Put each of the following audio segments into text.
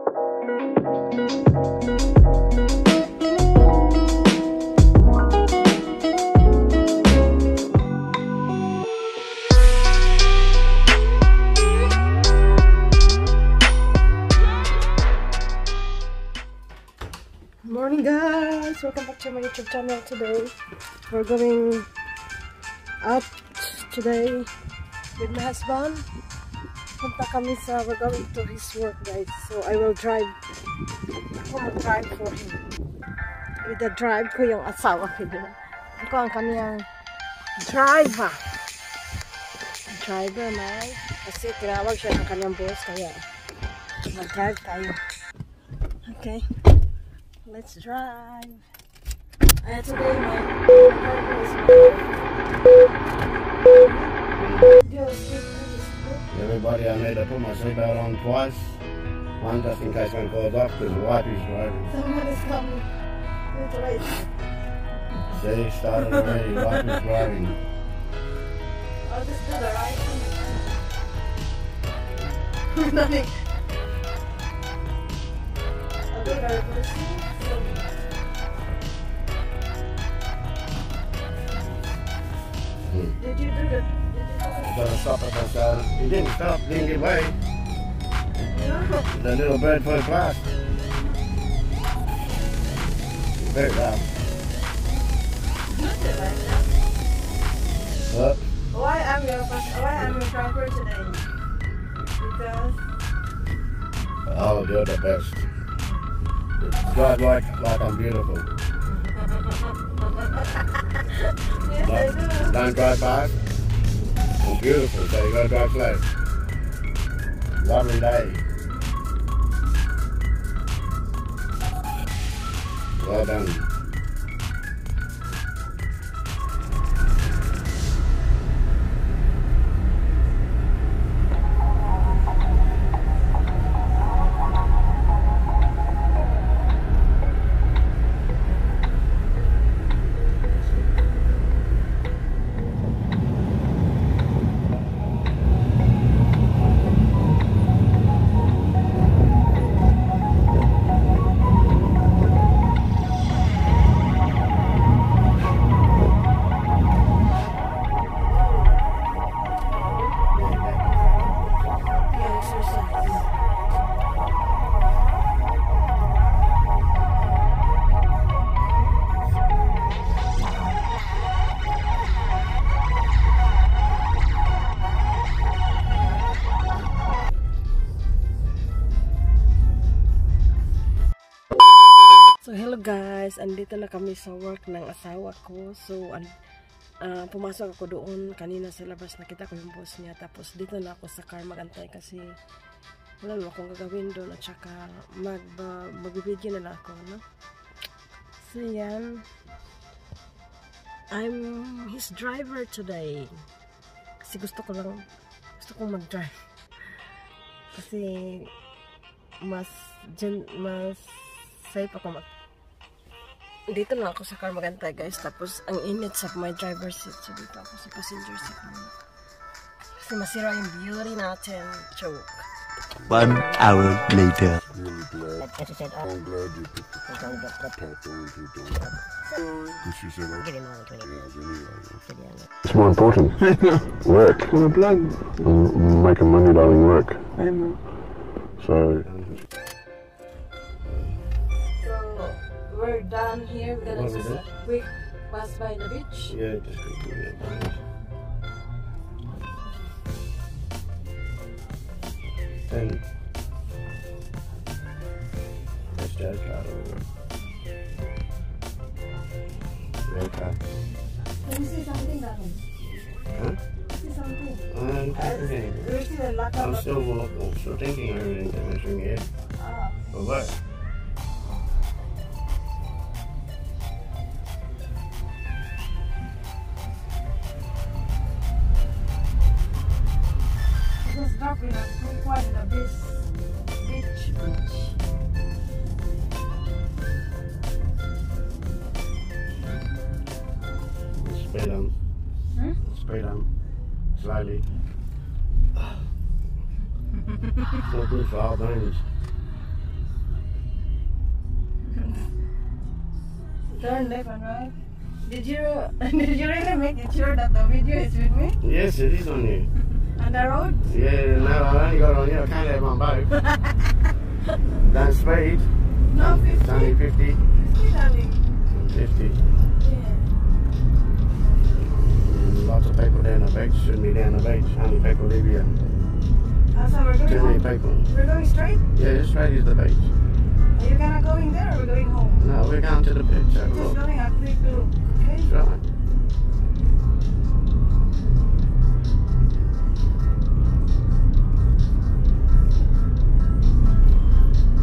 Morning guys! Welcome back to my YouTube channel today. We're going out today with my husband. We're going to his work guys. So I will drive. Ako mag-drive for him. Ida-drive ko yung asawa ko. Ako ang kaniyang driver. Driver man. Kasi tinawag siya ng kaniyang boss kaya mag-drive tayo. Okay. Let's drive. Today my Everybody, I made to put my seatbelt on twice. One just in case one falls off because the wife is driving. Someone is coming. Wait. See, started already. Wife is driving. I'll just do the right one. Nothing. I'll do the reverse. Did you do the... I'm gonna stop at the side. He didn't stop, didn't get away. No. The little bird flew past. Very loud. What? Why I'm your driver today? Because... Oh, you're the best. Drive like I'm beautiful. Yes, I do. Don't drive fast. I'm beautiful, so you gotta drive slow. Lovely day. Well done. So hello guys, andito na kami sa work ng asawa ko. So pumasok ako doon kanina sa labas, nakita ko yung boss niya. Tapos dito na ako sa car magantay kasi wala naman akong gagawin doon at saka magbibigyo na lang ako, no? So yan, I'm his driver today kasi gusto kong mag-drive kasi mas safe ako dito na ako sa car magantay guys. Tapos ang init sa my driver seat, so dito ako sa passenger seat naman kasi masira yung beauty natin. Joke. 1 hour later. It's more important. Work. Making money, darling, work. So we're done here. We're gonna just quick pass by the beach. yeah, just quickly. And that's Jazz car over. Red car. Can you see something, darling? Huh? See something? I'm still thinking everything to measuring it. For what? Just drop in a quick one in the beach. Spray them. Spray them. Slowly. It's not good for our bones. Turn left and right. Did you really make it sure that the video is with me? Yes, it is on you. On the road? Yeah, no, I only got on you. I can't have on both. Don't speed. No, 50. It's only 50. 50, darling. 50. Yeah. Lots of people down the beach. Shouldn't be down the beach. Only people live here. So we're going Too many home? people. We're going straight? Yeah, straight is the beach. Are you gonna go in there or we're going home? No, we're going to the beach. Have a Just look. going a quick look, okay? That's right.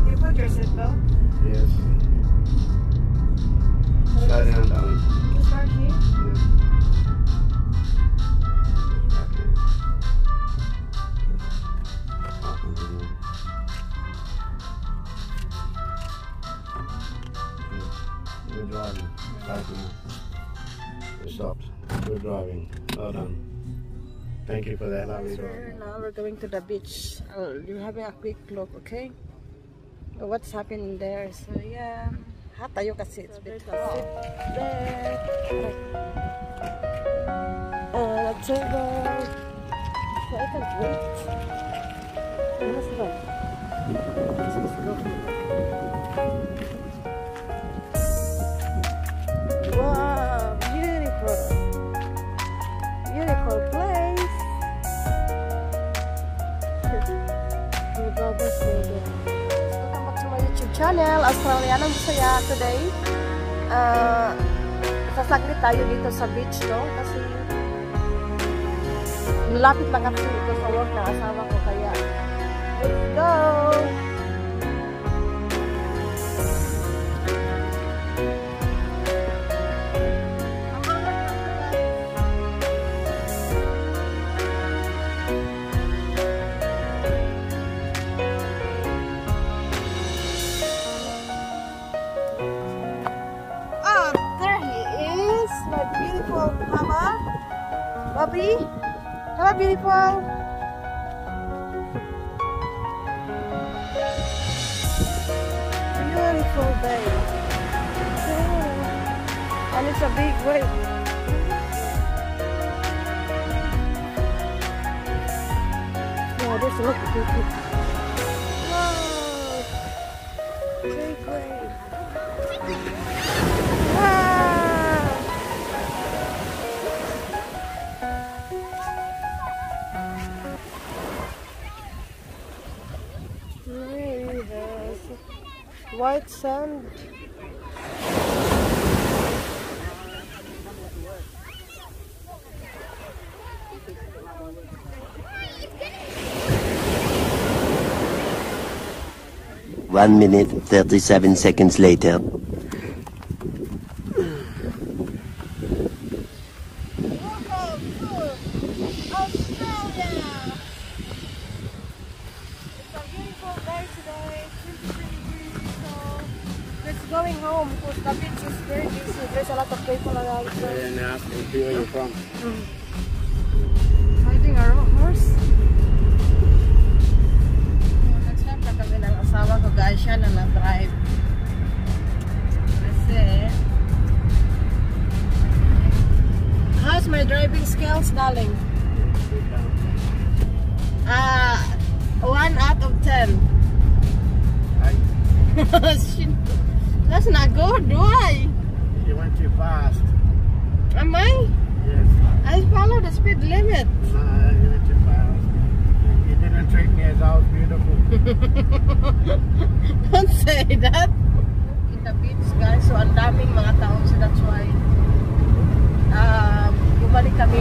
You put your seatbelt. Yes. Slow down, darling. You start here. Yes. Okay. Good driving. We stopped. Good driving. Well done. Thank you for that, lovely driving. Now we're going to the beach. You're having a quick look, okay? What's happening there? So yeah, hot tayo kasi it's a bit hot. There. A table. So I can't wait. Let's go. Let's just go. Wow, beautiful. Beautiful place. Welcome back to my YouTube channel, Australianang Bisaya. Today, sasaglit tayo dito sa beach, no? Kasi malapit lang kasi dito sa work ng asawa ko, kaya let's go! Hubby, hello beautiful. Beautiful day. And it's a big wave. Yeah, this look beautiful. Wow, big wave. Wow. White sand. One minute, 37 seconds later. Going home because the beach is very busy. There's a lot of people around. So. Yeah, and ask me where you're from. Riding our horse. Nag-stop na kami ng asawa ko guys. Siya na na-drive. Kasi how's my driving skills, darling? 1 out of 10. That's not good, why? You went too fast. Am I? Yes. I follow the speed limit. No, you went too fast. You didn't treat me as I was beautiful. Don't say that. In the beach, guys, so ang daming mga tao, so that's why bumalik kami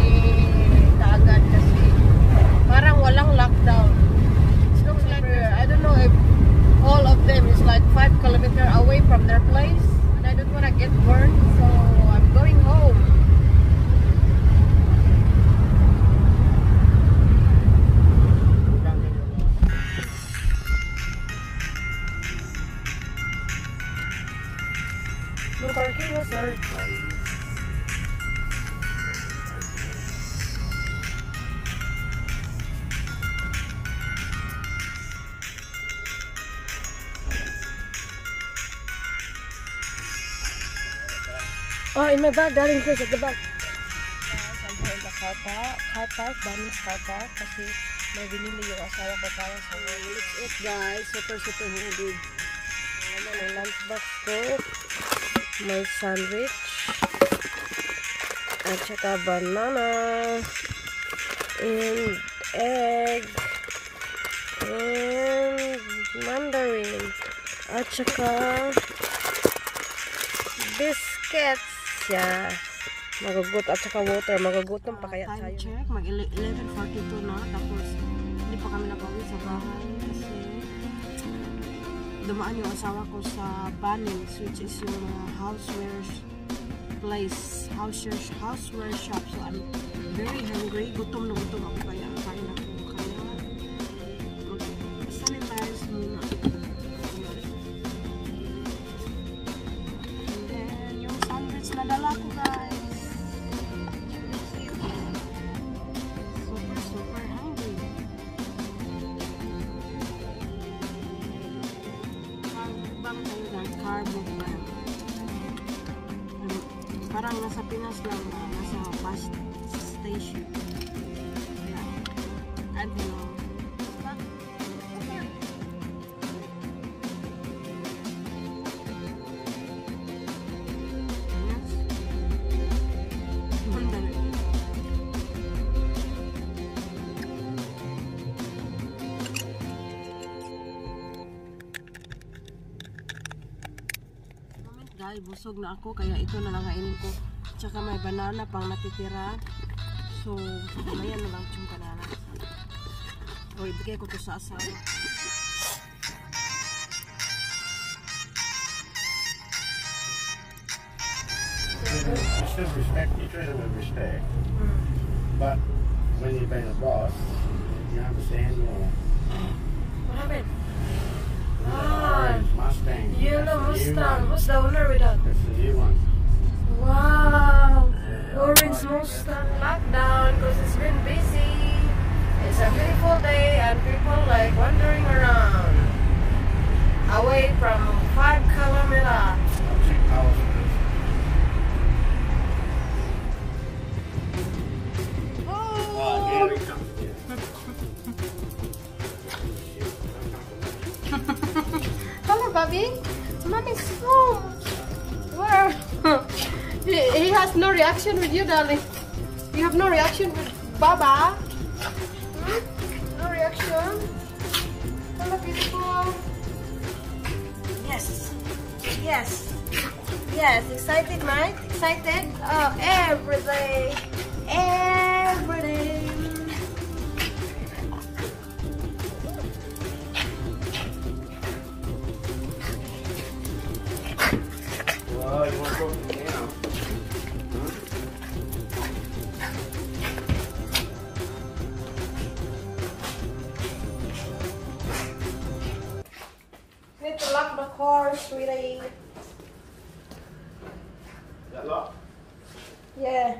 kaagad kasi parang walang lockdown. It looks like I don't know if all of them is like 5 kilometers away from their place, and I don't want to get burned, so I'm going home. No parking, no sir. Oh, in my bag, darling, please, at the back. Guys, I'm here in the car park, Bunny's car park, kasi may binili yung asawa ko para sa work. Let's eat, guys. Super hungry. Ayan ang lunchbox ko. May sandwich. At saka banana. And egg. And mandarin. At saka biscuits. Yeah. Magugut at saka water. Magugutom pa kaya tayo. Time check. Mag 11:42 na. Tapos hindi pa kami napawin sa bahay. Kasi dumaan yung asawa ko sa Bunnings, which is yung houseware place. Houseware shop. So I'm very hungry. Gutom na gutom ako kaya kain ako. Kaya mag-sanitize muna. And then yung sandwich na dala ko, guys. Super hungry. Bang tayo ng carbo plan. Parang nasa Pinas lang, nasa bus station. Yeah. And hello. Guys, busog na ako kaya ito na lang kainin ko. Tsaka may banana pang natitira. So, mamaya na lang yung banana. O, ibigay ko to sa asawa. You should respect, you treat them with respect. But when you've been a boss, you understand more. What happened? Orange Mustang. Yellow Mustang. Who's the owner with that? That's the new one. Wow. Orange Mustang lockdown because it's been busy. It's a beautiful day and people like wandering around. Away from 5 kilometers. Here it comes. Hello, Bobby. Mommy's home. Where? He has no reaction with you, darling. You have no reaction with Baba. Hmm? No reaction. Hello, beautiful. Yes. Yes. Yes. Excited, Mike? Excited? Oh, every day. Every day. Oh, you want to go down? Need to lock the car, sweetie. Is that locked? Yeah.